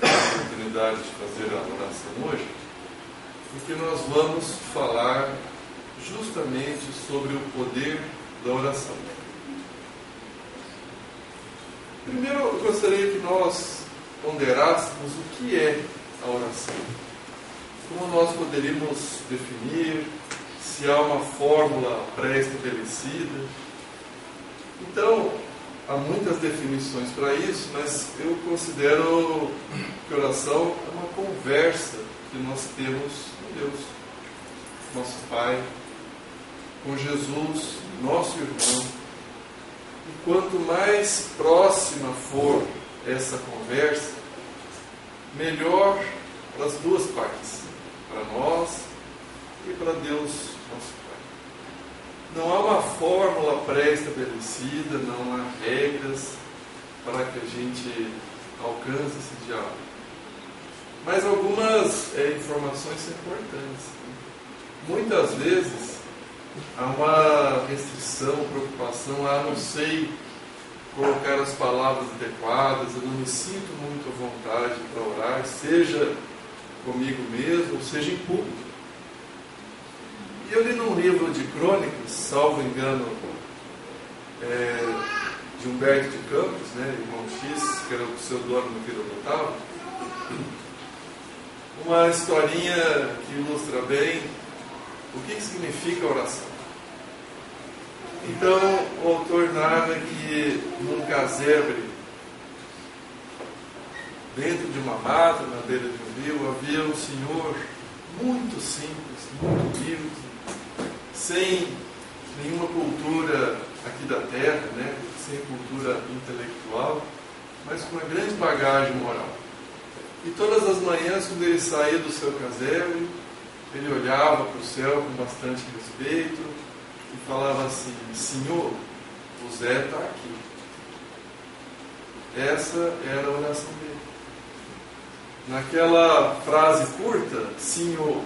a oportunidade de fazer a oração hoje, porque nós vamos falar justamente sobre o poder da oração. Primeiro, eu gostaria que nós ponderássemos o que é a oração. Como nós poderíamos definir, se há uma fórmula pré-estabelecida. Então, há muitas definições para isso, mas eu considero que oração é uma conversa que nós temos com Deus, nosso Pai, com Jesus, nosso irmão. E quanto mais próxima for essa conversa, melhor para as duas partes, para nós e para Deus, nosso Pai. Não há uma fórmula pré-estabelecida, não há regras para que a gente alcance esse diálogo. Mas algumas informações são importantes. Muitas vezes há uma restrição, preocupação, não sei colocar as palavras adequadas, eu não me sinto muito à vontade para orar, seja comigo mesmo, seja em público. E eu li num livro de crônicas, salvo engano, de Humberto de Campos, irmão X, que era o pseudônimo que ele adotava, uma historinha que ilustra bem o que significa oração. Então, o autor narra que num casebre, dentro de uma mata, na beira de um rio, havia um senhor muito simples, muito humilde, sem nenhuma cultura aqui da terra, sem cultura intelectual, mas com uma grande bagagem moral. E todas as manhãs, quando ele saía do seu casebre, ele olhava para o céu com bastante respeito e falava assim: Senhor, o Zé está aqui. Essa era a oração dele. Naquela frase curta, Senhor,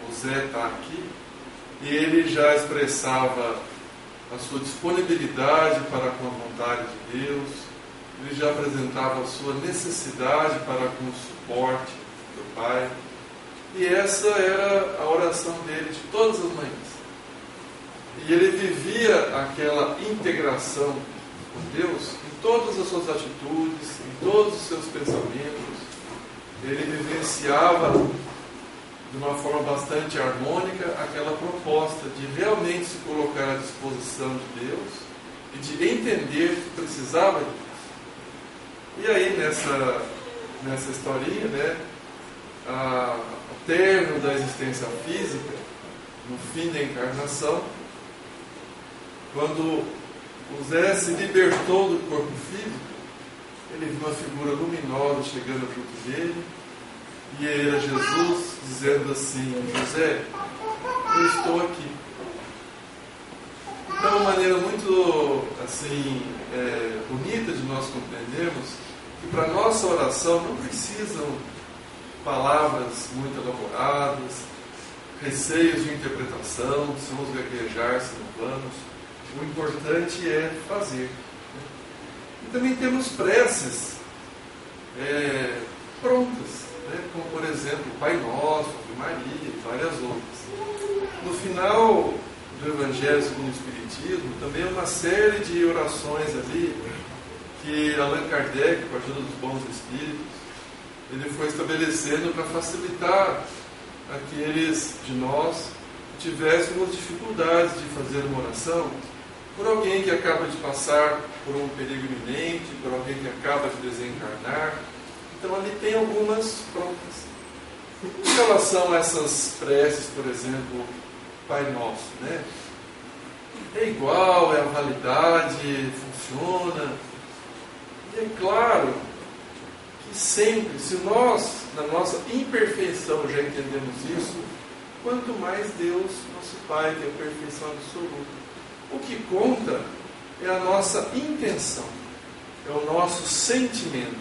o Zé está aqui, e ele já expressava a sua disponibilidade para com a vontade de Deus, ele já apresentava a sua necessidade para com o suporte do Pai, e essa era a oração dele de todas as manhãs. E ele vivia aquela integração com Deus em todas as suas atitudes, em todos os seus pensamentos. Ele vivenciava de uma forma bastante harmônica aquela proposta de realmente se colocar à disposição de Deus e de entender que precisava de Deus. E aí nessa historinha, ao término da existência física, no fim da encarnação, quando o Zé se libertou do corpo físico, ele viu uma figura luminosa chegando junto dele, e era Jesus dizendo assim: José, eu estou aqui. Então, uma maneira muito bonita de nós compreendermos que para a nossa oração não precisam palavras muito elaboradas, receios de interpretação, se vamos gaguejar, se não vamos. O importante é fazer. E também temos preces prontas, como por exemplo Pai Nosso, Ave Maria e várias outras. No final do Evangelho segundo o Espiritismo, também há uma série de orações ali que Allan Kardec, com a ajuda dos bons espíritos, ele foi estabelecendo para facilitar aqueles de nós que tivéssemos dificuldades de fazer uma oração por alguém que acaba de passar por um perigo iminente, por alguém que acaba de desencarnar. Então ali tem algumas prontas. Em relação a essas preces, por exemplo, Pai Nosso, é igual, é a validade, funciona. E é claro que sempre, se nós, na nossa imperfeição, já entendemos isso, quanto mais Deus, nosso Pai, que é a perfeição absoluta. O que conta é a nossa intenção, é o nosso sentimento,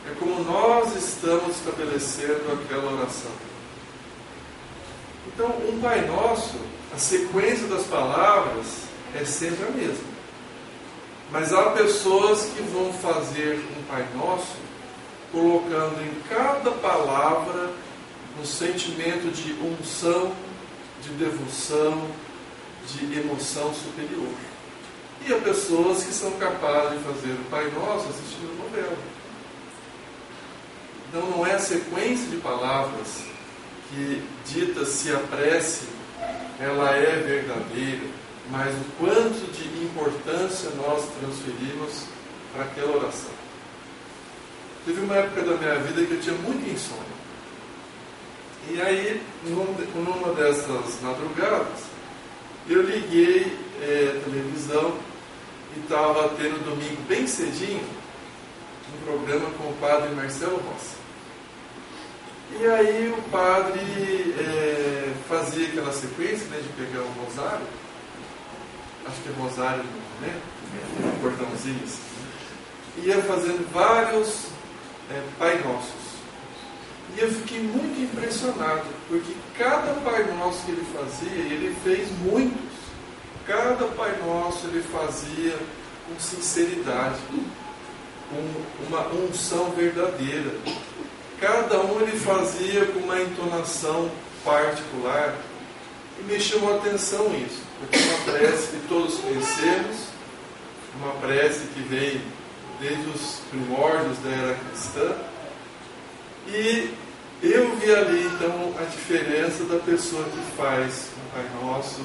é como nós estamos estabelecendo aquela oração. Então, um Pai Nosso, a sequência das palavras é sempre a mesma. Mas há pessoas que vão fazer um Pai Nosso colocando em cada palavra um sentimento de unção, de devoção, de emoção superior. E há pessoas que são capazes de fazer o Pai Nosso assistindo novela. Então não é a sequência de palavras que dita se a prece ela é verdadeira, mas o quanto de importância nós transferimos para aquela oração. Teve uma época da minha vida que eu tinha muita insônia. E aí, numa dessas madrugadas, eu liguei a televisão e estava tendo domingo bem cedinho um programa com o padre Marcelo Rossi. E aí o padre fazia aquela sequência, né, de pegar o rosário, acho que é rosário, né? Um cordãozinho assim, né? Ia fazendo vários Pai Nossos. E eu fiquei muito impressionado, porque cada Pai Nosso que ele fazia, ele fez muitos. Cada Pai Nosso ele fazia com sinceridade, com uma unção verdadeira. Cada um ele fazia com uma entonação particular. E me chamou a atenção isso, porque é uma prece que todos conhecemos, uma prece que vem desde os primórdios da era cristã. E eu vi ali então a diferença da pessoa que faz o Pai Nosso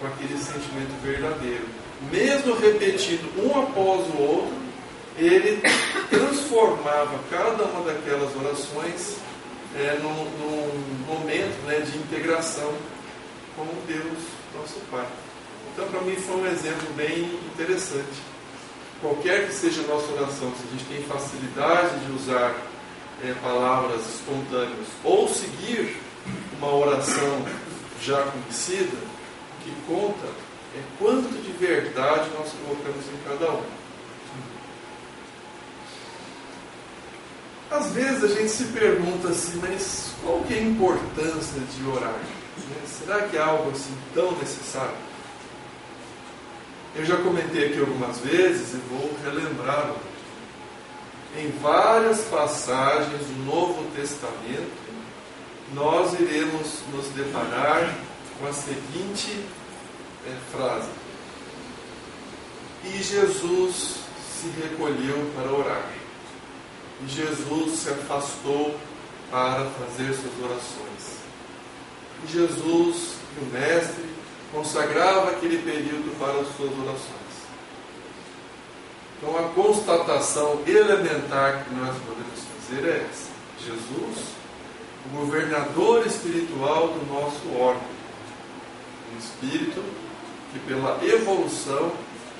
com aquele sentimento verdadeiro. Mesmo repetindo um após o outro, ele transformava cada uma daquelas orações num momento, né, de integração com Deus, nosso Pai. Então, para mim, foi um exemplo bem interessante. Qualquer que seja a nossa oração, se a gente tem facilidade de usar palavras espontâneas ou seguir uma oração já conhecida, o que conta é quanto de verdade nós colocamos em cada um. Às vezes a gente se pergunta assim, mas qual que é a importância de orar? Será que é algo assim tão necessário? Eu já comentei aqui algumas vezes e vou relembrar. Em várias passagens do Novo Testamento, nós iremos nos deparar com a seguinte frase: e Jesus se recolheu para orar. E Jesus se afastou para fazer suas orações. E Jesus, o Mestre, consagrava aquele período para as suas orações. Então a constatação elementar que nós podemos fazer é essa: Jesus, o governador espiritual do nosso órgão, um espírito que pela evolução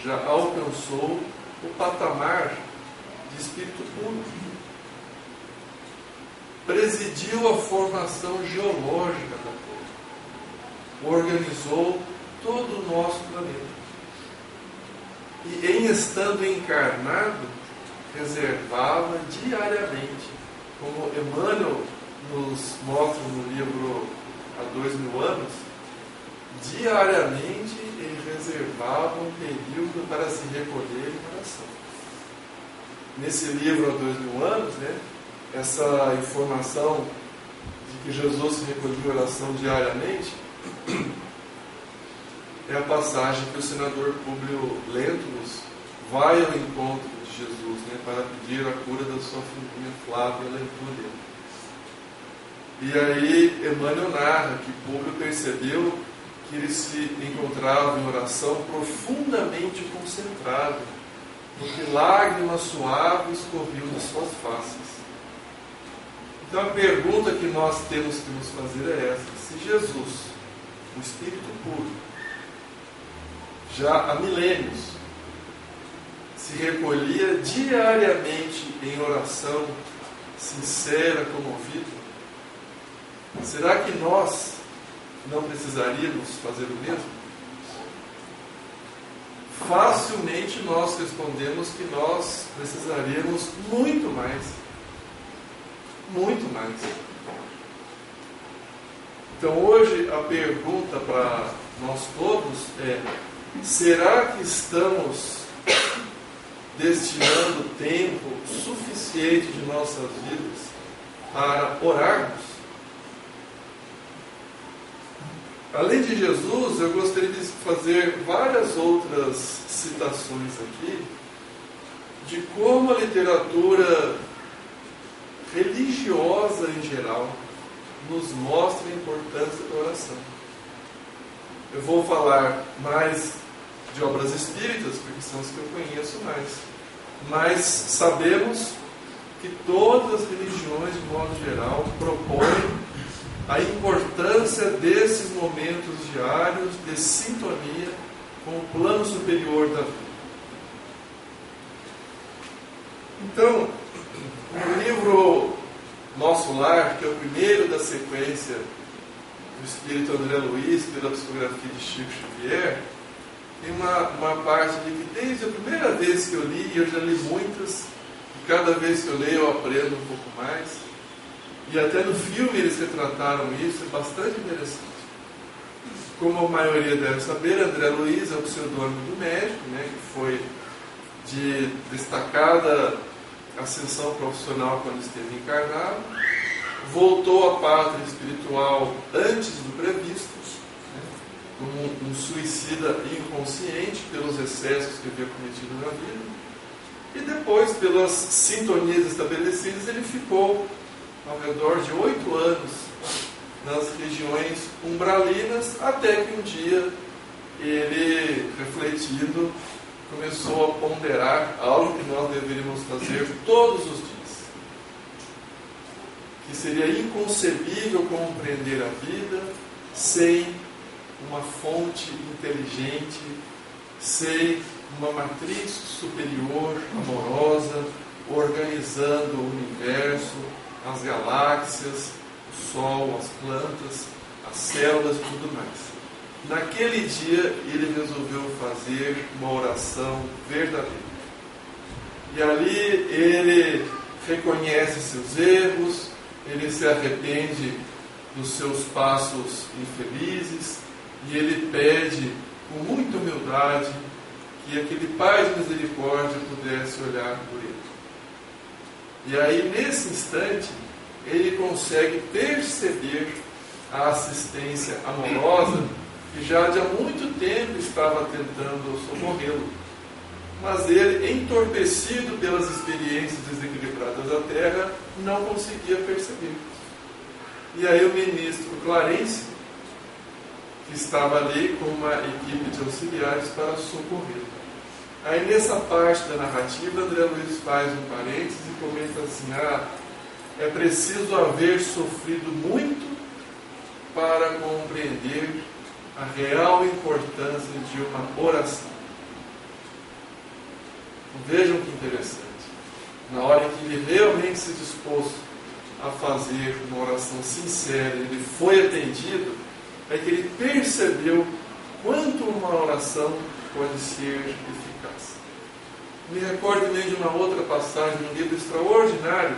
já alcançou o patamar de espírito puro. Presidiu a formação geológica da Terra, organizou todo o nosso planeta. E em estando encarnado, reservava diariamente, como Emmanuel nos mostra no livro Há 2000 anos, diariamente ele reservava um período para se recolher em oração. Nesse livro Há 2000 anos, né, essa informação de que Jesus se recolhia em oração diariamente é a passagem que o senador Públio Lentulus vai ao encontro de Jesus, né, para pedir a cura da sua filhinha Flávia Lentulus. E aí Emmanuel narra que Públio percebeu que ele se encontrava em oração profundamente concentrado, porque lágrimas suaves corriam de suas faces. Então a pergunta que nós temos que nos fazer é essa: se Jesus, o Espírito puro, já há milênios, se recolhia diariamente em oração sincera, comovida, será que nós não precisaríamos fazer o mesmo? Facilmente nós respondemos que nós precisaríamos muito mais. Muito mais. Então hoje a pergunta para nós todos é: será que estamos destinando tempo suficiente de nossas vidas para orarmos? Além de Jesus, eu gostaria de fazer várias outras citações aqui de como a literatura religiosa em geral nos mostra a importância da oração. Eu vou falar mais de obras espíritas, porque são as que eu conheço mais. Mas sabemos que todas as religiões, de modo geral, propõem a importância desses momentos diários de sintonia com o plano superior da vida. Então, o livro Nosso Lar, que é o primeiro da sequência do espírito André Luiz, pela psicografia de Chico Xavier, tem uma parte de que desde a primeira vez que eu li, e eu já li muitas, e cada vez que eu leio eu aprendo um pouco mais, e até no filme eles retrataram isso, é bastante interessante. Como a maioria deve saber, André Luiz é o pseudônimo do médico, né, que foi de destacada ascensão profissional quando esteve encarnado, voltou à pátria espiritual antes do previsto, um suicida inconsciente pelos excessos que havia cometido na vida, e depois, pelas sintonias estabelecidas, ele ficou ao redor de 8 anos nas regiões umbralinas, até que um dia ele, refletindo, começou a ponderar algo que nós deveríamos fazer todos os dias, que seria inconcebível compreender a vida sem uma fonte inteligente, sem uma matriz superior, amorosa, organizando o universo, as galáxias, o Sol, as plantas, as células e tudo mais. Naquele dia, ele resolveu fazer uma oração verdadeira. E ali ele reconhece seus erros, ele se arrepende dos seus passos infelizes, e ele pede com muita humildade que aquele Pai de misericórdia pudesse olhar por ele. E aí, nesse instante, ele consegue perceber a assistência amorosa que já de há muito tempo estava tentando socorrê-lo. Mas ele, entorpecido pelas experiências desequilibradas da Terra, não conseguia perceber. E aí o ministro Clarence, que estava ali com uma equipe de auxiliares para socorrê-lo. Aí nessa parte da narrativa, André Luiz faz um parênteses e comenta assim: é preciso haver sofrido muito para compreender a real importância de uma oração. Vejam que interessante. Na hora em que ele realmente se dispôs a fazer uma oração sincera, ele foi atendido, é que ele percebeu quanto uma oração pode ser eficaz. Me recordo também de uma outra passagem, num livro extraordinário,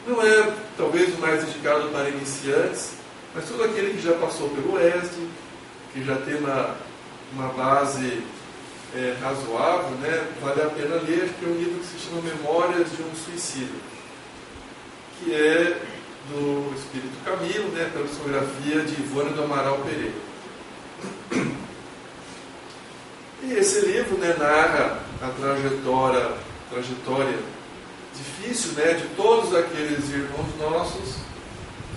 não é talvez o mais indicado para iniciantes, mas todo aquele que já passou pelo ESD, que já tem uma base razoável, né, vale a pena ler, que é um livro que se chama Memórias de um Suicida, que é do Espírito Camilo, né, pela psicografia de Ivone do Amaral Pereira. E esse livro, né, narra a trajetória difícil, né, de todos aqueles irmãos nossos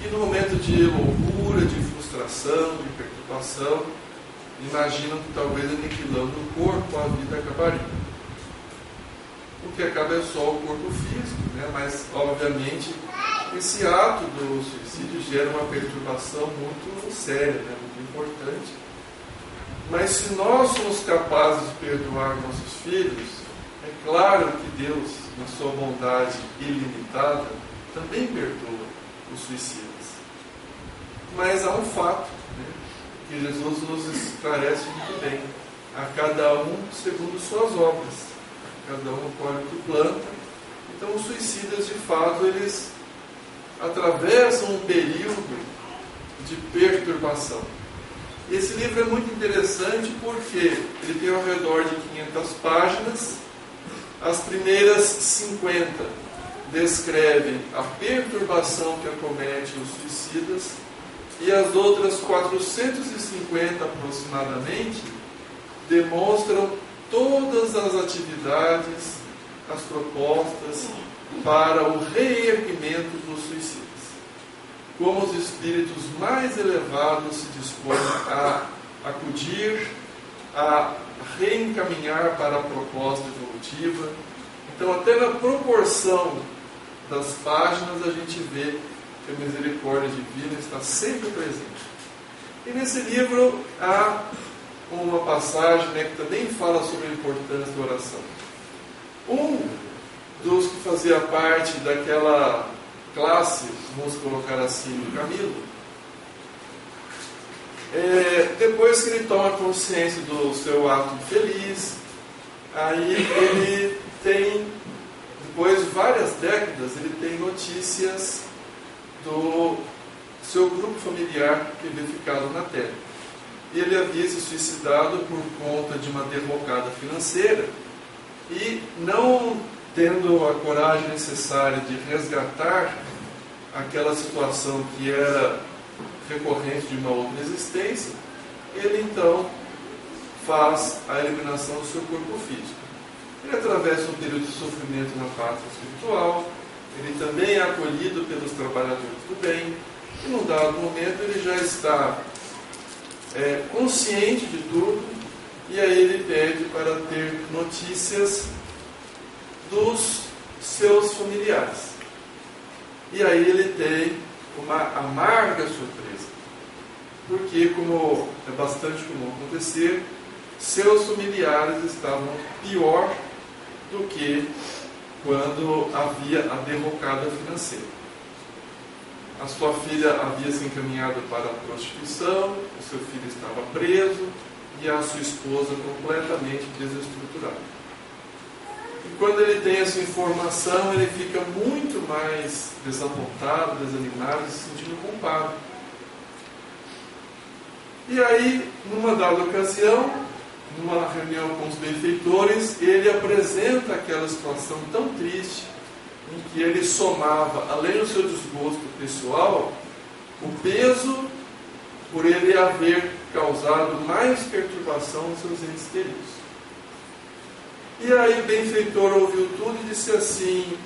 que no momento de loucura, de frustração, de perturbação, imaginam que talvez aniquilando o corpo a vida acabaria. O que acaba é só o corpo físico, né, mas obviamente esse ato do suicídio gera uma perturbação muito séria, né, muito importante. Mas se nós somos capazes de perdoar nossos filhos, é claro que Deus, na sua bondade ilimitada, também perdoa os suicidas. Mas há um fato, né, que Jesus nos esclarece muito bem: a cada um segundo suas obras, cada um colhe o que planta. Então os suicidas, de fato, eles atravessam um período de perturbação. E esse livro é muito interessante porque ele tem ao redor de 500 páginas. As primeiras 50 descrevem a perturbação que acomete os suicidas, e as outras 450 aproximadamente demonstram todas as atividades, as propostas para o reerguimento dos suicidas. Como os espíritos mais elevados se dispõem a acudir, a reencaminhar para a proposta evolutiva. Então, até na proporção das páginas, a gente vê que a misericórdia divina está sempre presente. E nesse livro há uma passagem, que também fala sobre a importância da oração. Um dos que fazia parte daquela classe, vamos colocar assim, do Camilo, depois que ele toma consciência do seu ato infeliz, aí ele tem, depois de várias décadas, ele tem notícias do seu grupo familiar que havia ficado na Terra. E ele havia se suicidado por conta de uma derrocada financeira e, não tendo a coragem necessária de resgatar aquela situação que era recorrente de uma outra existência, ele então faz a eliminação do seu corpo físico. Ele atravessa um período de sofrimento na pátria espiritual, ele também é acolhido pelos trabalhadores do bem, e num dado momento ele já está consciente de tudo, e aí ele pede para ter notícias dos seus familiares. E aí ele tem uma amarga surpresa, porque, como é bastante comum acontecer, seus familiares estavam pior do que quando havia a derrocada financeira. A sua filha havia se encaminhado para a prostituição, o seu filho estava preso e a sua esposa completamente desestruturada. E quando ele tem essa informação, ele fica muito mais desapontado, desanimado, se sentindo culpado. E aí, numa dada ocasião, numa reunião com os benfeitores, ele apresenta aquela situação tão triste, em que ele somava, além do seu desgosto pessoal, o peso por ele haver causado mais perturbação aos seus entes queridos. E aí o benfeitor ouviu tudo e disse assim: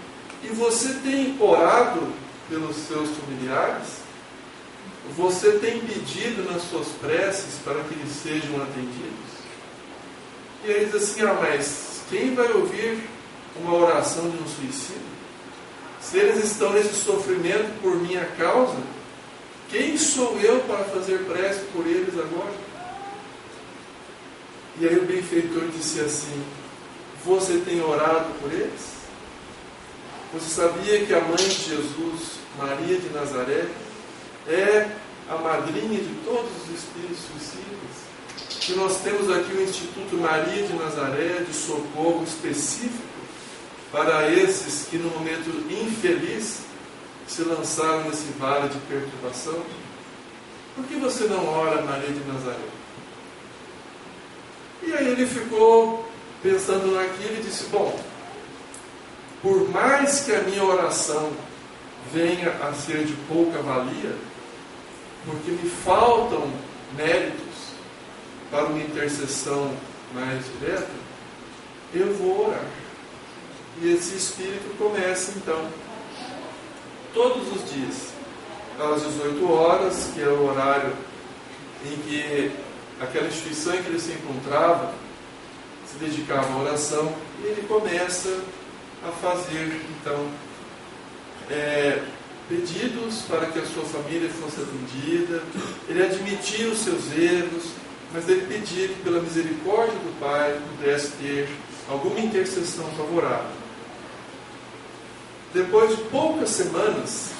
e você tem orado pelos seus familiares? Você tem pedido nas suas preces para que eles sejam atendidos? E ele diz assim: mas quem vai ouvir uma oração de um suicídio? Se eles estão nesse sofrimento por minha causa, quem sou eu para fazer prece por eles agora? E aí o benfeitor disse assim: você tem orado por eles? Você sabia que a mãe de Jesus, Maria de Nazaré, é a madrinha de todos os espíritos suicidas? Que nós temos aqui o Instituto Maria de Nazaré de socorro específico para esses que no momento infeliz se lançaram nesse vale de perturbação? Por que você não ora Maria de Nazaré? E aí ele ficou pensando naquilo e disse: bom, por mais que a minha oração venha a ser de pouca valia, porque me faltam méritos para uma intercessão mais direta, eu vou orar. E esse espírito começa então, todos os dias, às 18 horas, que é o horário em que aquela instituição em que ele se encontrava se dedicava à oração, e ele começa a fazer então pedidos para que a sua família fosse atendida. Ele admitia os seus erros, mas ele pedia que pela misericórdia do Pai pudesse ter alguma intercessão favorável. Depois de poucas semanas,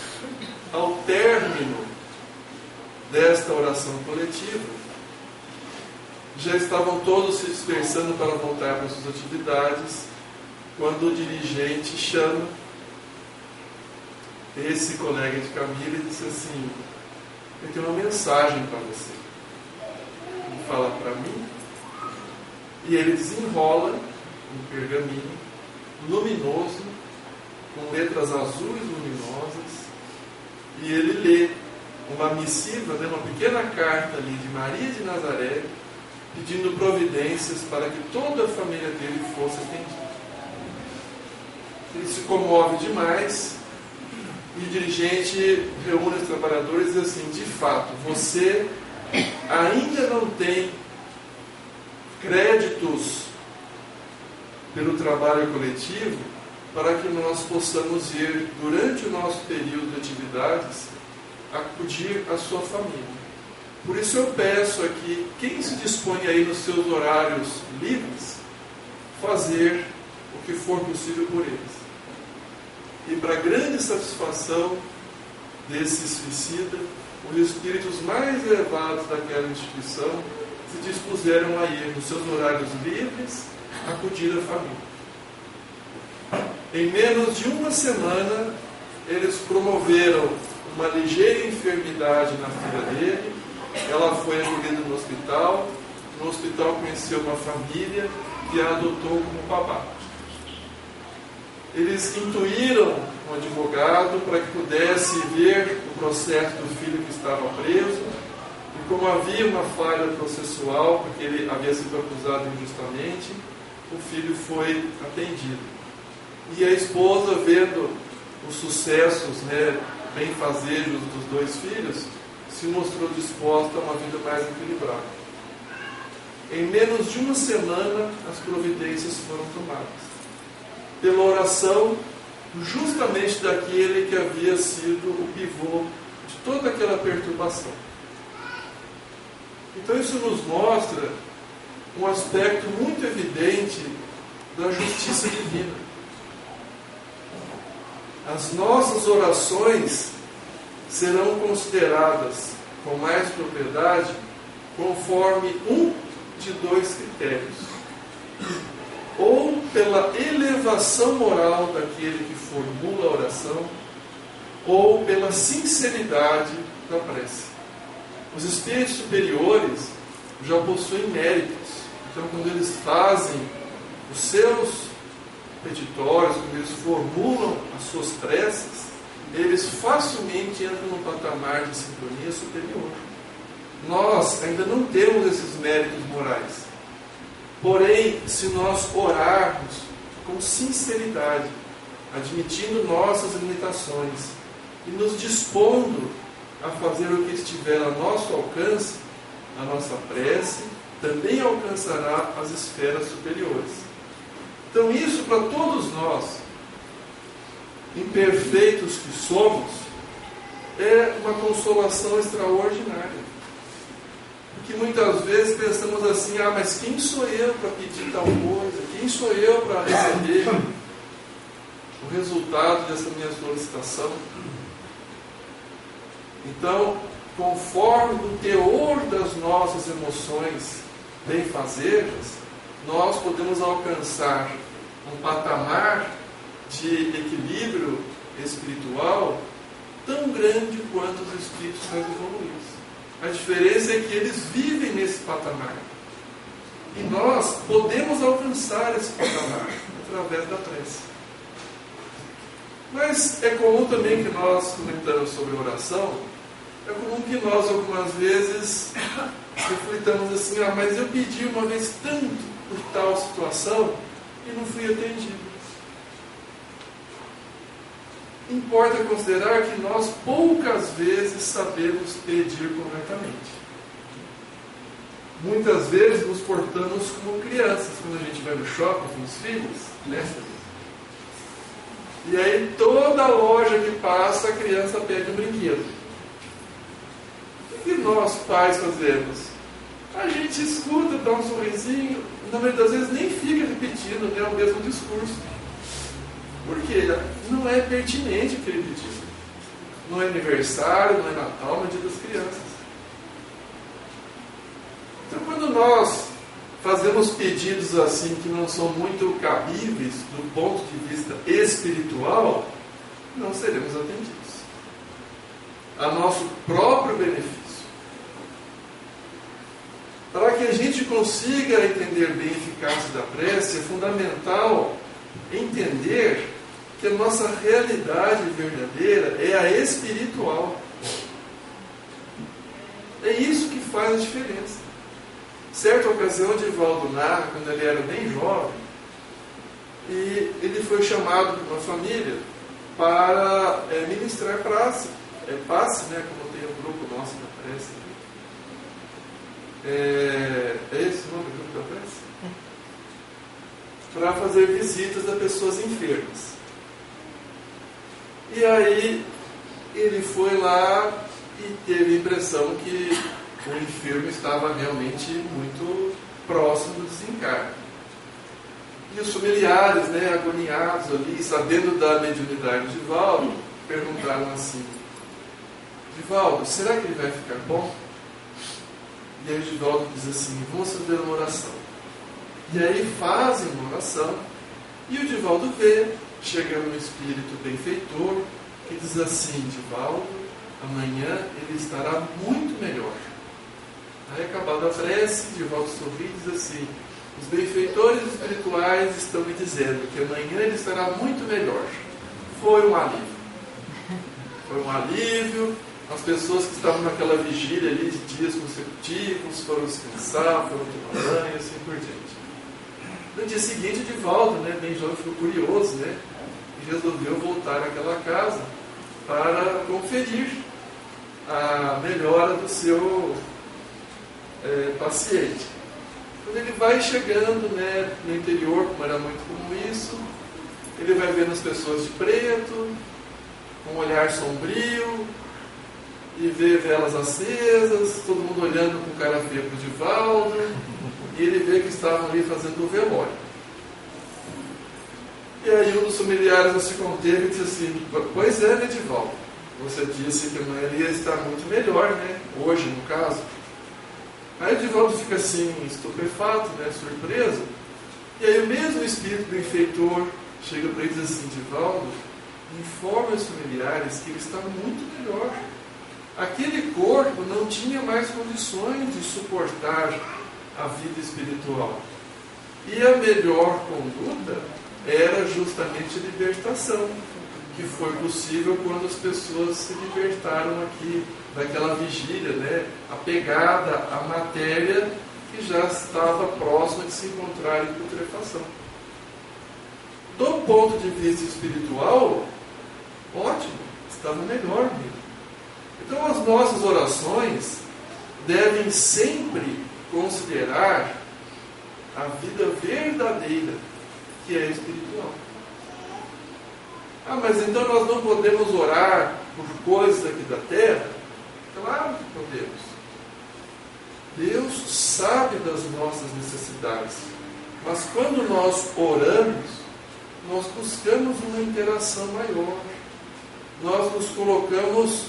ao término desta oração coletiva, já estavam todos se dispersando para voltar para suas atividades, quando o dirigente chama esse colega de Camila e disse assim: eu tenho uma mensagem para você. fala para mim. E ele desenrola um pergaminho luminoso, com letras azuis luminosas, e ele lê uma missiva, uma pequena carta ali de Maria de Nazaré, pedindo providências para que toda a família dele fosse atendida. Ele se comove demais e o dirigente reúne os trabalhadores e diz assim: de fato, você ainda não tem créditos pelo trabalho coletivo para que nós possamos ir, durante o nosso período de atividades, acudir à sua família. Por isso eu peço aqui, quem se dispõe aí nos seus horários livres, fazer o que for possível por eles. E para grande satisfação desse suicida, os espíritos mais elevados daquela instituição se dispuseram a ir, nos seus horários livres, acudir a família. Em menos de uma semana, eles promoveram uma ligeira enfermidade na filha dele. Ela foi acolhida no hospital conheceu uma família que a adotou como babá. Eles intuíram um advogado para que pudesse ver o processo do filho que estava preso, e como havia uma falha processual, porque ele havia sido acusado injustamente, o filho foi atendido. E a esposa, vendo os sucessos, benfazejos dos dois filhos, se mostrou disposta a uma vida mais equilibrada. Em menos de uma semana, as providências foram tomadas. Pela oração, justamente daquele que havia sido o pivô de toda aquela perturbação. Então isso nos mostra um aspecto muito evidente da justiça divina. As nossas orações serão consideradas com mais propriedade conforme um de dois critérios: ou pela elevação moral daquele que formula a oração, ou pela sinceridade da prece. Os espíritos superiores já possuem méritos. Então, quando eles fazem os seus petitórios, quando eles formulam as suas preces, eles facilmente entram num patamar de sintonia superior. Nós ainda não temos esses méritos morais. Porém, se nós orarmos com sinceridade, admitindo nossas limitações e nos dispondo a fazer o que estiver a nosso alcance, a nossa prece também alcançará as esferas superiores. Então isso, para todos nós, imperfeitos que somos, é uma consolação extraordinária. Porque muitas vezes pensamos assim: mas quem sou eu para pedir tal coisa? Quem sou eu para receber o resultado dessa minha solicitação? Então, conforme o teor das nossas emoções benfazejas, nós podemos alcançar um patamar de equilíbrio espiritual tão grande quanto os espíritos mais evoluídos. A diferença é que eles vivem nesse patamar. E nós podemos alcançar esse patamar através da prece. Mas é comum também que nós, comentando sobre oração, é comum que nós algumas vezes reflitamos assim: mas eu pedi uma vez tanto por tal situação e não fui atendido. Importa considerar que nós poucas vezes sabemos pedir corretamente. Muitas vezes nos portamos como crianças, quando a gente vai no shopping com os filhos, né? E aí toda loja que passa, a criança pede um brinquedo. O que nós pais fazemos? A gente escuta, dá um sorrisinho, na maioria das vezes nem fica repetindo, o mesmo discurso. Porque não é pertinente aquele pedido. Não é aniversário, não é Natal, não é dia das crianças. Então, quando nós fazemos pedidos assim que não são muito cabíveis do ponto de vista espiritual, não seremos atendidos. A nosso próprio benefício. Para que a gente consiga entender bem a eficácia da prece, é fundamental entender que a nossa realidade verdadeira é a espiritual. É isso que faz a diferença. Certa ocasião, Divaldo narra, quando ele era bem jovem, e ele foi chamado por uma família para ministrar passe, como tem um grupo nosso na prece. É esse o nome do grupo da prece? Para fazer visitas a pessoas enfermas. E aí ele foi lá e teve a impressão que o enfermo estava realmente muito próximo do desencarne. E os familiares, agoniados ali, sabendo da mediunidade de Divaldo, perguntaram assim: Divaldo, será que ele vai ficar bom? E aí Divaldo diz assim: vamos fazer uma oração. E aí fazem uma oração, e o Divaldo vê, chegando um espírito benfeitor, que diz assim: Divaldo, amanhã ele estará muito melhor. Aí, acabada a prece, Divaldo sorri e diz assim: os benfeitores espirituais estão me dizendo que amanhã ele estará muito melhor. Foi um alívio. Foi um alívio. As pessoas que estavam naquela vigília ali de dias consecutivos foram descansar, foram tomar banho e assim por diante. No dia seguinte, Divaldo, bem jovem, ficou curioso, e resolveu voltar àquela casa para conferir a melhora do seu paciente. Quando ele vai chegando no interior, como era muito comum isso, ele vai vendo as pessoas de preto, com um olhar sombrio, e vê velas acesas, todo mundo olhando com cara feia para o Divaldo, e ele vê que estavam ali fazendo o velório. E aí um dos familiares não se conteve e disse assim: pois é, Divaldo, você disse que amanhã ele ia estar muito melhor, hoje no caso. Aí o Divaldo fica assim, estupefato, surpreso, e aí o mesmo espírito benfeitor chega para ele e diz assim: Divaldo, informe os familiares que ele está muito melhor. Aquele corpo não tinha mais condições de suportar a vida espiritual. E a melhor conduta era justamente a libertação, que foi possível quando as pessoas se libertaram aqui daquela vigília, apegada à matéria que já estava próxima de se encontrar em putrefação. Do ponto de vista espiritual, ótimo, estava melhor mesmo. Então as nossas orações devem sempre considerar a vida verdadeira, que é espiritual. Mas então nós não podemos orar por coisas aqui da terra? Claro que podemos. Deus sabe das nossas necessidades. Mas quando nós oramos, nós buscamos uma interação maior. Nós nos colocamos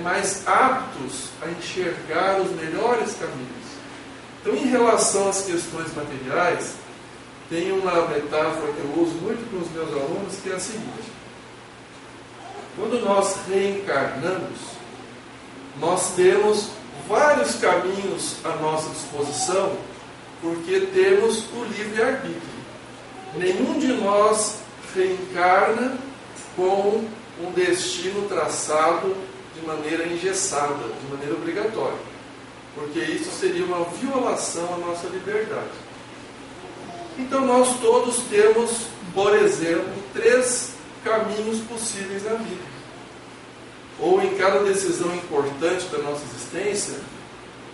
mais aptos a enxergar os melhores caminhos. Então, em relação às questões materiais, tem uma metáfora que eu uso muito com os meus alunos, que é a seguinte: quando nós reencarnamos, nós temos vários caminhos à nossa disposição, porque temos o livre-arbítrio. Nenhum de nós reencarna com um destino traçado de maneira engessada, de maneira obrigatória, porque isso seria uma violação à nossa liberdade. Então nós todos temos, por exemplo, 3 caminhos possíveis na vida. Ou em cada decisão importante da nossa existência,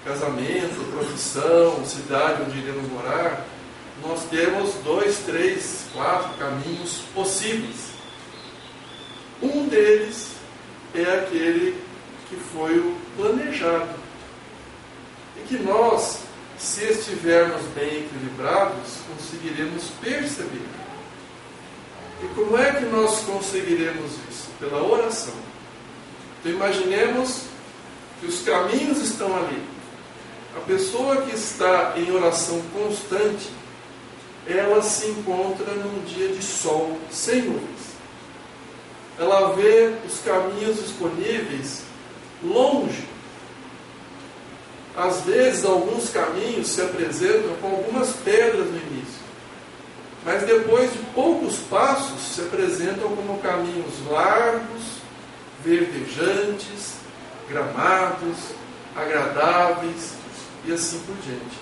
casamento, profissão, cidade onde iremos morar, nós temos 2, 3, 4 caminhos possíveis. Um deles é aquele que foi o planejado. E que nós, se estivermos bem equilibrados, conseguiremos perceber. E como é que nós conseguiremos isso? Pela oração. Então imaginemos que os caminhos estão ali. A pessoa que está em oração constante, ela se encontra num dia de sol, sem nuvens. Ela vê os caminhos disponíveis longe. Às vezes, alguns caminhos se apresentam com algumas pedras no início, mas depois de poucos passos se apresentam como caminhos largos, verdejantes, gramados, agradáveis e assim por diante.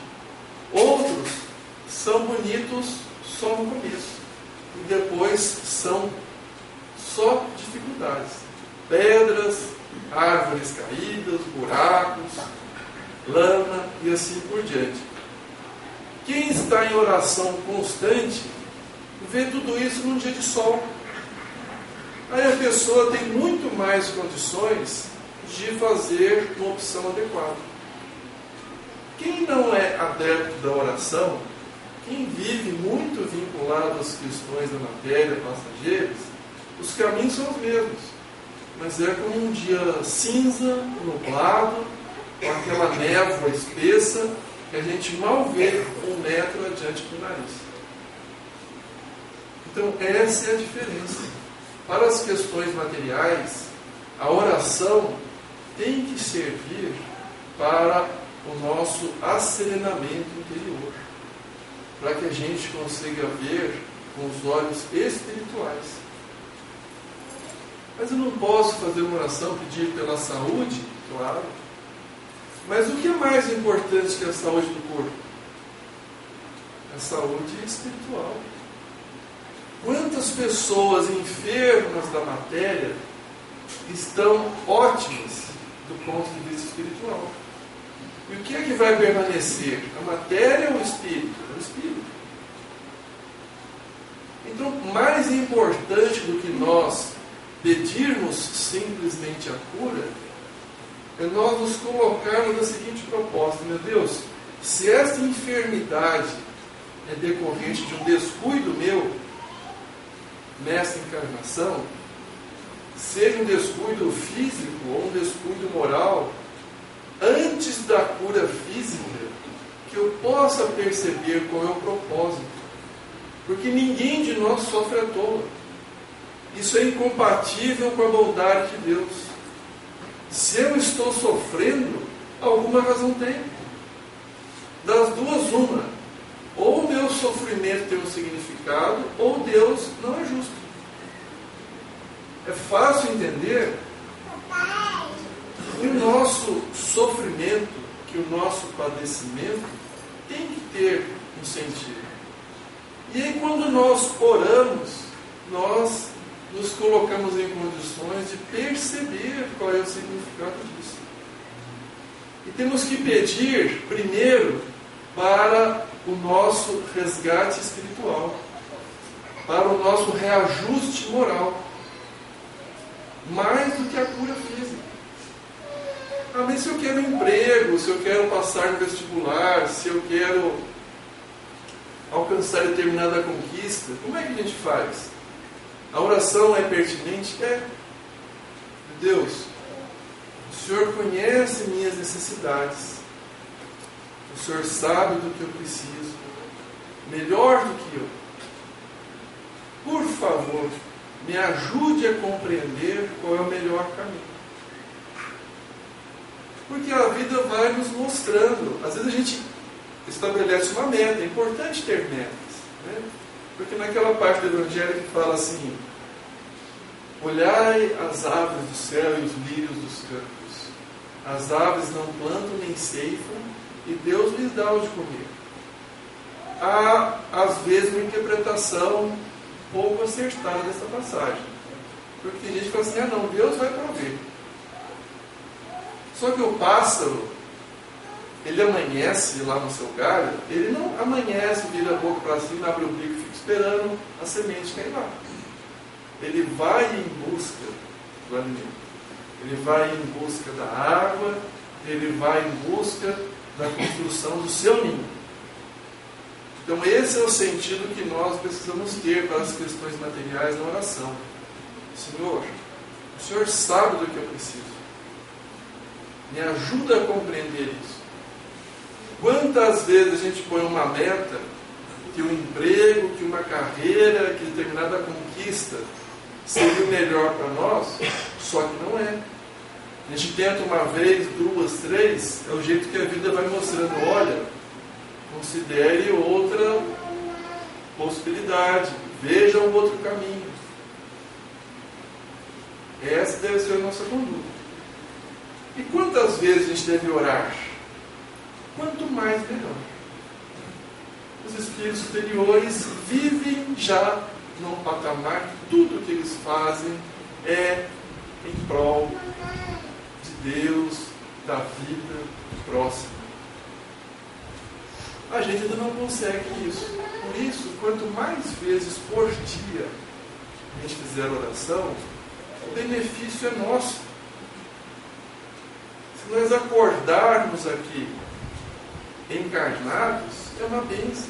Outros são bonitos só no começo e depois são só dificuldades, pedras, árvores caídas, buracos, lama e assim por diante. Quem está em oração constante vê tudo isso num dia de sol. Aí a pessoa tem muito mais condições de fazer uma opção adequada. Quem não é adepto da oração, quem vive muito vinculado às questões da matéria, passageiras, os caminhos são os mesmos, mas é como um dia cinza, nublado, com aquela névoa espessa que a gente mal vê 1 metro adiante do nariz. Então essa é a diferença. Para as questões materiais, a oração tem que servir para o nosso asserenamento interior, para que a gente consiga ver com os olhos espirituais. Mas eu não posso fazer uma oração, pedir pela saúde, claro. Mas o que é mais importante que a saúde do corpo? A saúde espiritual. Quantas pessoas enfermas da matéria estão ótimas do ponto de vista espiritual? E o que é que vai permanecer? A matéria ou o espírito? O espírito. Então, mais importante do que nós pedirmos simplesmente a cura, é nós nos colocarmos na seguinte proposta: meu Deus, se esta enfermidade é decorrente de um descuido meu nesta encarnação, seja um descuido físico ou um descuido moral, antes da cura física, que eu possa perceber qual é o propósito. Porque ninguém de nós sofre à toa. Isso é incompatível com a bondade de Deus. Se eu estou sofrendo, alguma razão tem. Das duas, uma. Ou o meu sofrimento tem um significado, ou Deus não é justo. É fácil entender que o nosso sofrimento, que o nosso padecimento tem que ter um sentido. E aí, quando nós oramos, nós nos colocamos em condições de perceber qual é o significado disso. E temos que pedir, primeiro, para o nosso resgate espiritual, para o nosso reajuste moral, mais do que a cura física. Ah, mas se eu quero um emprego, se eu quero passar no vestibular, se eu quero alcançar determinada conquista, como é que a gente faz? A oração é pertinente? É. Deus, o Senhor conhece minhas necessidades. O Senhor sabe do que eu preciso. Melhor do que eu. Por favor, me ajude a compreender qual é o melhor caminho. Porque a vida vai nos mostrando. Às vezes a gente estabelece uma meta. É importante ter metas, né? Porque naquela parte do Evangelho que fala assim: olhai as aves do céu e os lírios dos campos. As aves não plantam nem ceifam, e Deus lhes dá o de comer. Há, às vezes, uma interpretação pouco acertada dessa passagem. Porque tem gente que fala assim: ah não, Deus vai prover. Só que o pássaro, ele amanhece lá no seu galho, ele não amanhece, vira a boca para cima, abre o bico e fica esperando a semente cair lá. Ele vai em busca do alimento. Ele vai em busca da água, ele vai em busca da construção do seu ninho. Então esse é o sentido que nós precisamos ter para as questões materiais na oração. Senhor, o Senhor sabe do que eu preciso. Me ajuda a compreender isso. Quantas vezes a gente põe uma meta, que um emprego, que uma carreira, que determinada conquista seria o melhor para nós, só que não é. A gente tenta uma vez, duas, três, é o jeito que a vida vai mostrando. Olha, considere outra possibilidade, veja um outro caminho. Essa deve ser a nossa conduta. E quantas vezes a gente deve orar? Quanto mais, melhor. Os espíritos superiores vivem já num patamar que tudo que eles fazem é em prol de Deus, da vida próxima. A gente ainda não consegue isso. Por isso, quanto mais vezes por dia a gente fizer oração, o benefício é nosso. Se nós acordarmos aqui encarnados, é uma bênção.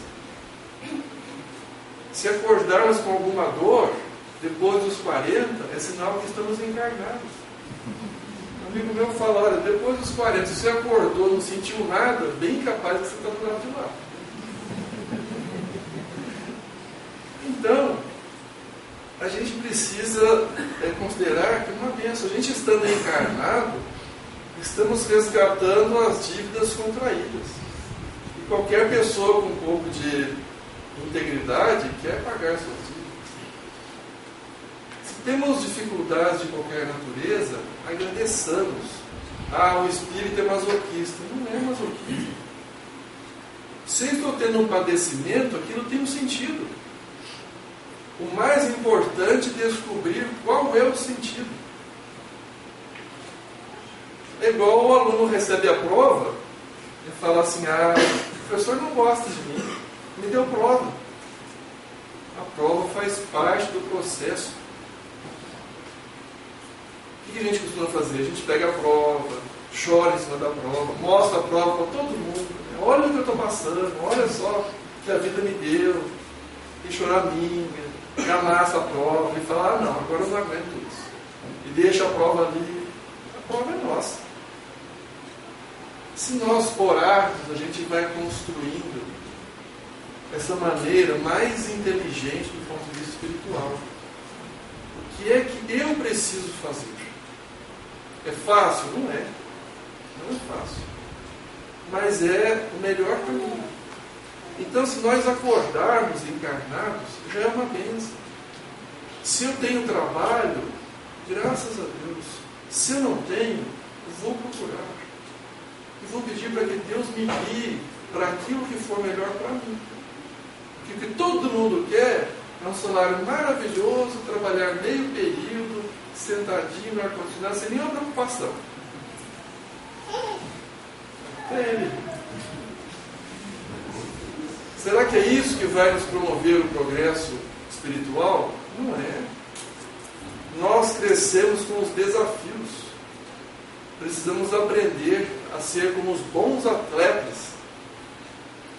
Se acordarmos com alguma dor, depois dos 40, é sinal que estamos encarnados. Um amigo meu fala, olha, depois dos 40, se você acordou e não sentiu nada, bem capaz que você está do lado de lá. Então, a gente precisa considerar que é uma bênção. A gente estando encarnado, estamos resgatando as dívidas contraídas. E qualquer pessoa com um pouco de integridade quer pagar suas dívidas. Se temos dificuldades de qualquer natureza, agradeçamos. O espírito é masoquista. Não é masoquista. Se eu estou tendo um padecimento, aquilo tem um sentido. O mais importante é descobrir qual é o sentido. É igual o aluno recebe a prova e fala assim, o professor não gosta de mim, me deu prova. A prova faz parte do processo. O que a gente costuma fazer? A gente pega a prova, chora em cima da prova, mostra a prova para todo mundo. Olha o que eu estou passando, olha só que a vida me deu. E choraminga, e amassa a prova e fala, não, agora eu não aguento isso. E deixa a prova ali. A prova é nossa. Se nós orarmos, a gente vai construindo essa maneira mais inteligente do ponto de vista espiritual. O que é que eu preciso fazer? É fácil? Não é. Não é fácil. Mas é o melhor caminho. Então, se nós acordarmos encarnados, já é uma bênção. Se eu tenho trabalho, graças a Deus. Se eu não tenho, eu vou procurar. Eu vou pedir para que Deus me guie para aquilo que for melhor para mim. Porque o que todo mundo quer é um salário maravilhoso, trabalhar meio período, sentadinho no ar-condicionado, sem nenhuma preocupação. Será que é isso que vai nos promover o progresso espiritual? Não é. Nós crescemos com os desafios. Precisamos aprender a ser como os bons atletas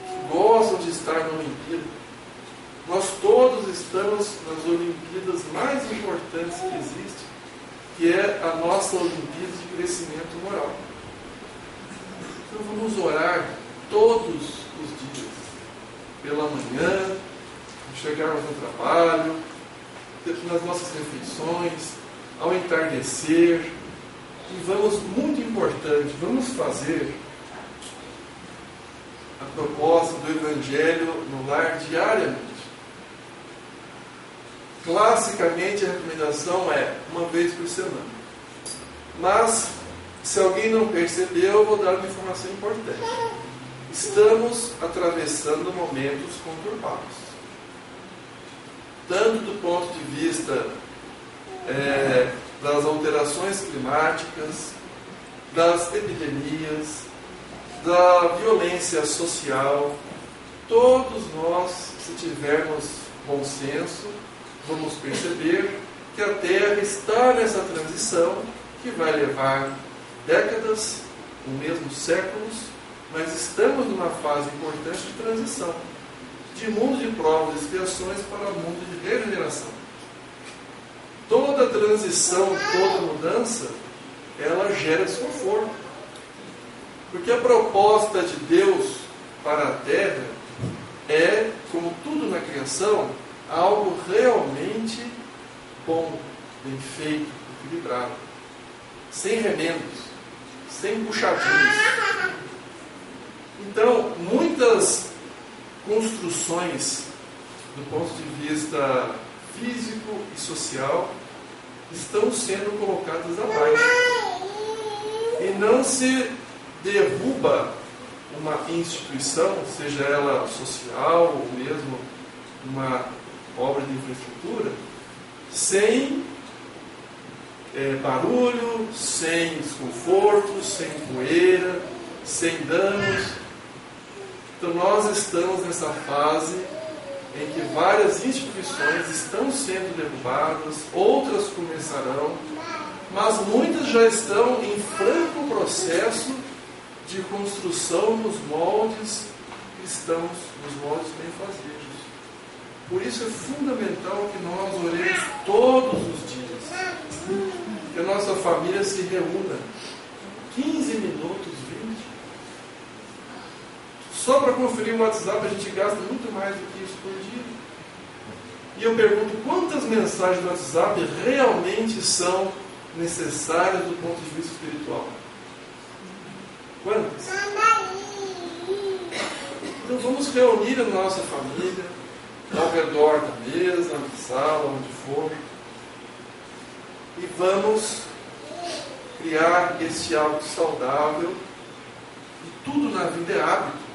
que gostam de estar na Olimpíada. Nós todos estamos nas Olimpíadas mais importantes que existem, que é a nossa Olimpíada de crescimento moral. Então vamos orar todos os dias. Pela manhã, chegarmos no trabalho, nas nossas refeições, ao entardecer. E vamos, muito importante, vamos fazer a proposta do Evangelho no lar diariamente. Classicamente a recomendação é uma vez por semana. Mas, se alguém não percebeu, eu vou dar uma informação importante. Estamos atravessando momentos conturbados. Tanto do ponto de vista das alterações climáticas, das epidemias, da violência social. Todos nós, se tivermos bom senso, vamos perceber que a Terra está nessa transição que vai levar décadas, ou mesmo séculos, mas estamos numa fase importante de transição, de mundo de provas e expiações para mundo de regeneração. Toda transição, toda mudança, ela gera desconforto. Porque a proposta de Deus para a Terra é, como tudo na criação, algo realmente bom, bem feito, equilibrado. sem remendos, sem puxadinhos. Então, muitas construções do ponto de vista físico e social estão sendo colocadas abaixo. E não se derruba uma instituição, seja ela social ou mesmo uma obra de infraestrutura, sem barulho, sem desconforto, sem poeira, sem danos. Então nós estamos nessa fase em que várias instituições estão sendo derrubadas, outras começarão, mas muitas já estão em franco processo de construção nos moldes cristãos, nos moldes benfazejos. Por isso é fundamental que nós oremos todos os dias, que a nossa família se reúna 15 minutos, 20. Só para conferir o WhatsApp a gente gasta muito mais do que isso por dia. E eu pergunto, quantas mensagens do WhatsApp realmente são necessárias do ponto de vista espiritual? Quantas? Então vamos reunir a nossa família ao redor da mesa, na sala, onde for, e vamos criar esse hábito saudável. E tudo na vida é hábito.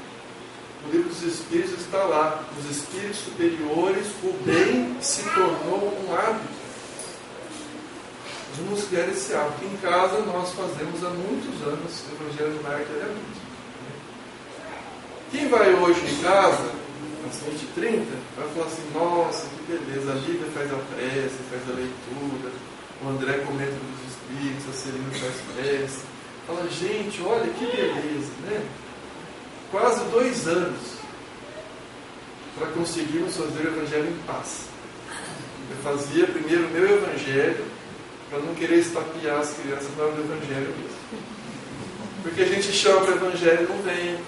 O livro dos Espíritos está lá. Os espíritos superiores, o bem se tornou um hábito. Vamos criar esse hábito. Em casa nós fazemos há muitos anos o Evangelho do Lar diariamente. Quem vai hoje em casa, às 20h30, vai falar assim, nossa, que beleza, a Lívia faz a prece, faz a leitura, o André comenta dos Espíritos, a Celina faz prece. Fala, gente, olha que beleza, né? Quase 2 anos para conseguirmos fazer o Evangelho em paz. Eu fazia primeiro o meu Evangelho, para não querer estapear as crianças na hora do Evangelho mesmo. Porque a gente chama para o Evangelho e não vem.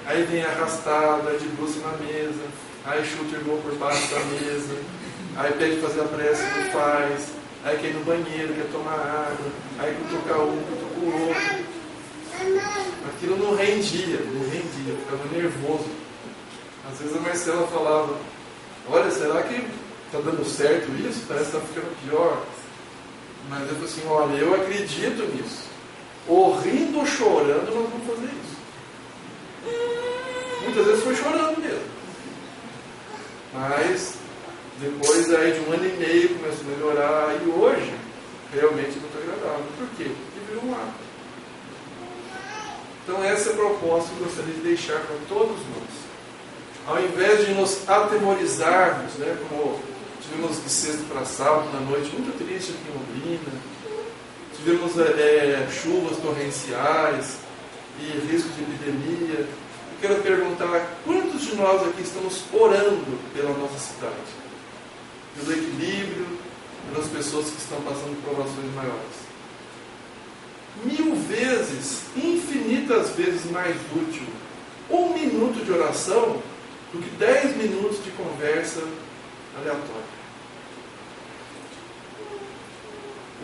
Aí vem arrastada, de bruxa na mesa, aí chuta o irmão por baixo da mesa, aí pede fazer a prece, não faz, aí quer ir no banheiro, quer tomar água, aí cutuca um, cutuca o outro. Aquilo não rendia, eu ficava nervoso. Às vezes a Marcela falava, olha, será que está dando certo isso? Parece que está ficando pior. Mas eu falei assim, olha, eu acredito nisso. Ou rindo ou chorando, nós vamos fazer isso. Muitas vezes foi chorando mesmo. Mas depois aí de 1 ano e meio começou a melhorar. E hoje, realmente é muito agradável. Por quê? Porque virou um hábito. Então essa é a proposta que eu gostaria de deixar para todos nós. Ao invés de nos atemorizarmos, né, como tivemos de sexta para sábado, na noite, muito triste aqui em Londrina, tivemos chuvas torrenciais e risco de epidemia. Eu quero perguntar, quantos de nós aqui estamos orando pela nossa cidade? Pelo equilíbrio, pelas pessoas que estão passando por provações maiores? 1000 vezes, infinitas vezes mais útil 1 minuto de oração do que 10 minutos de conversa aleatória.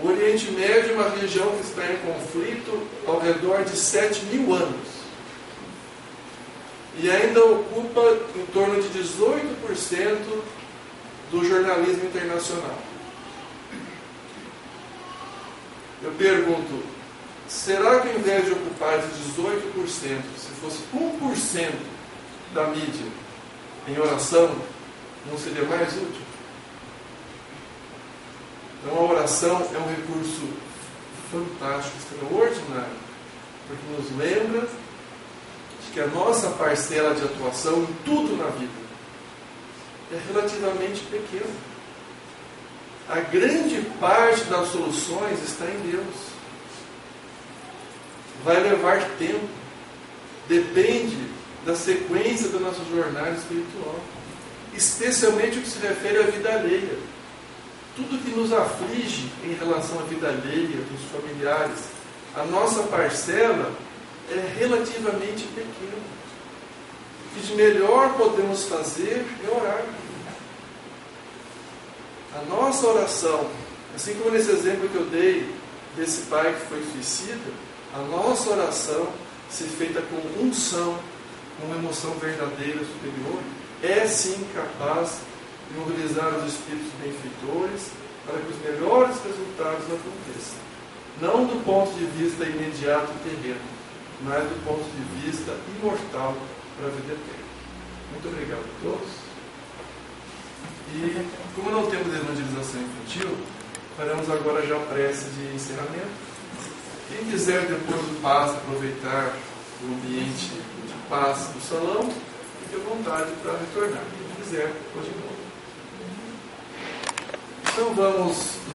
O Oriente Médio é uma região que está em conflito ao redor de 7.000 anos. E ainda ocupa em torno de 18% do jornalismo internacional. Eu pergunto, será que ao invés de ocupar esses 18%, se fosse 1% da mídia em oração, não seria mais útil? Então a oração é um recurso fantástico, extraordinário, porque nos lembra de que a nossa parcela de atuação em tudo na vida é relativamente pequena. A grande parte das soluções está em Deus. Vai levar tempo. Depende da sequência da nossa jornada espiritual. Especialmente o que se refere à vida alheia. Tudo que nos aflige em relação à vida alheia, dos familiares, a nossa parcela é relativamente pequena. O que de melhor podemos fazer é orar. A nossa oração, assim como nesse exemplo que eu dei desse pai que foi suicida, a nossa oração, se feita com unção, com uma emoção verdadeira, superior, é sim capaz de mobilizar os espíritos benfeitores para que os melhores resultados aconteçam. Não do ponto de vista imediato e terreno, mas do ponto de vista imortal para a vida eterna. Muito obrigado a todos. E como não temos evangelização infantil, faremos agora já a prece de encerramento. Quem quiser depois do passe aproveitar o ambiente de paz do salão, fique à vontade para retornar. Quem quiser, pode ir. Então vamos